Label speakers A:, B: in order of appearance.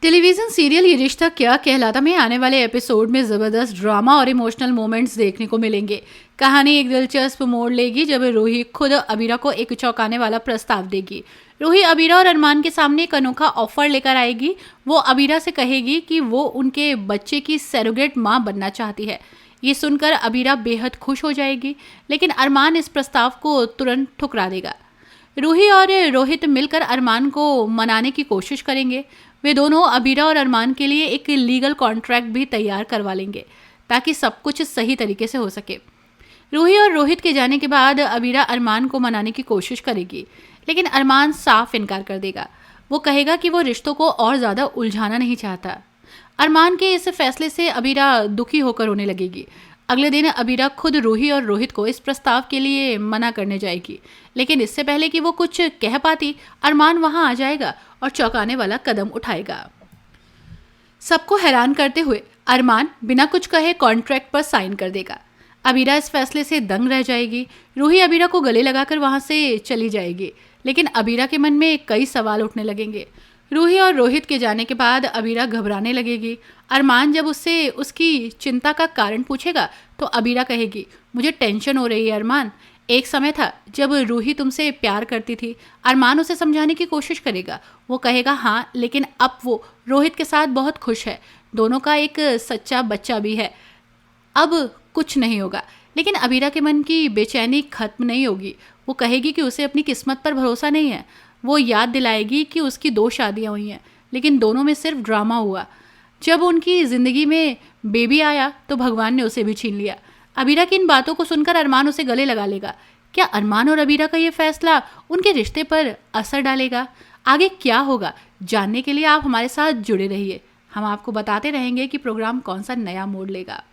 A: Television serial ये रिश्ता क्या कहलाता में आने वाले एपिसोड में जबरदस्त ड्रामा और इमोशनल मोमेंट्स देखने को मिलेंगे। कहानी एक दिलचस्प मोड़ लेगी जब रूही खुद अबीरा को एक चौंकाने वाला प्रस्ताव देगी। रूही अबीरा और अरमान के सामने एक अनोखा ऑफर लेकर आएगी। वो अबीरा से कहेगी कि वो उनके बच्चे की सरोगेट माँ बनना चाहती है। ये सुनकर अबीरा बेहद खुश हो जाएगी, लेकिन अरमान इस प्रस्ताव को तुरंत ठुकरा देगा। रूही और रोहित मिलकर अरमान को मनाने की कोशिश करेंगे। वे दोनों अबीरा और अरमान के लिए एक लीगल कॉन्ट्रैक्ट भी तैयार करवा लेंगे ताकि सब कुछ सही तरीके से हो सके। रूही और रोहित के जाने के बाद अबीरा अरमान को मनाने की कोशिश करेगी, लेकिन अरमान साफ इनकार कर देगा। वो कहेगा कि वो रिश्तों को और ज़्यादा उलझाना नहीं चाहता। अरमान के इस फैसले से अबीरा दुखी होकर रोने लगेगी। अगले दिन अबीरा खुद रूही और रोहित को इस प्रस्ताव के लिए मना करने जाएगी, लेकिन इससे पहले कि वो कुछ कह पाती, अरमान वहां आ जाएगा और चौंकाने वाला कदम उठाएगा। सबको हैरान करते हुए अरमान बिना कुछ कहे कॉन्ट्रैक्ट पर साइन कर देगा। अबीरा इस फैसले से दंग रह जाएगी। रूही अबीरा को गले लगाकर वहां से चली जाएगी, लेकिन अबीरा के मन में कई सवाल उठने लगेंगे। रूही और रोहित के जाने के बाद अबीरा घबराने लगेगी। अरमान जब उससे उसकी चिंता का कारण पूछेगा तो अबीरा कहेगी, मुझे टेंशन हो रही है अरमान। एक समय था जब रूही तुमसे प्यार करती थी। अरमान उसे समझाने की कोशिश करेगा। वो कहेगा हाँ, लेकिन अब वो रोहित के साथ बहुत खुश है। दोनों का एक सच्चा बच्चा भी है। अब कुछ नहीं होगा, लेकिन अबीरा के मन की बेचैनी खत्म नहीं होगी। वो कहेगी कि उसे अपनी किस्मत पर भरोसा नहीं है। वो याद दिलाएगी कि उसकी 2 शादियां हुई हैं, लेकिन दोनों में सिर्फ ड्रामा हुआ। जब उनकी ज़िंदगी में बेबी आया तो भगवान ने उसे भी छीन लिया। अबीरा की इन बातों को सुनकर अरमान उसे गले लगा लेगा। क्या अरमान और अबीरा का ये फैसला उनके रिश्ते पर असर डालेगा? आगे क्या होगा, जानने के लिए आप हमारे साथ जुड़े रहिए। हम आपको बताते रहेंगे कि प्रोग्राम कौन सा नया मोड़ लेगा।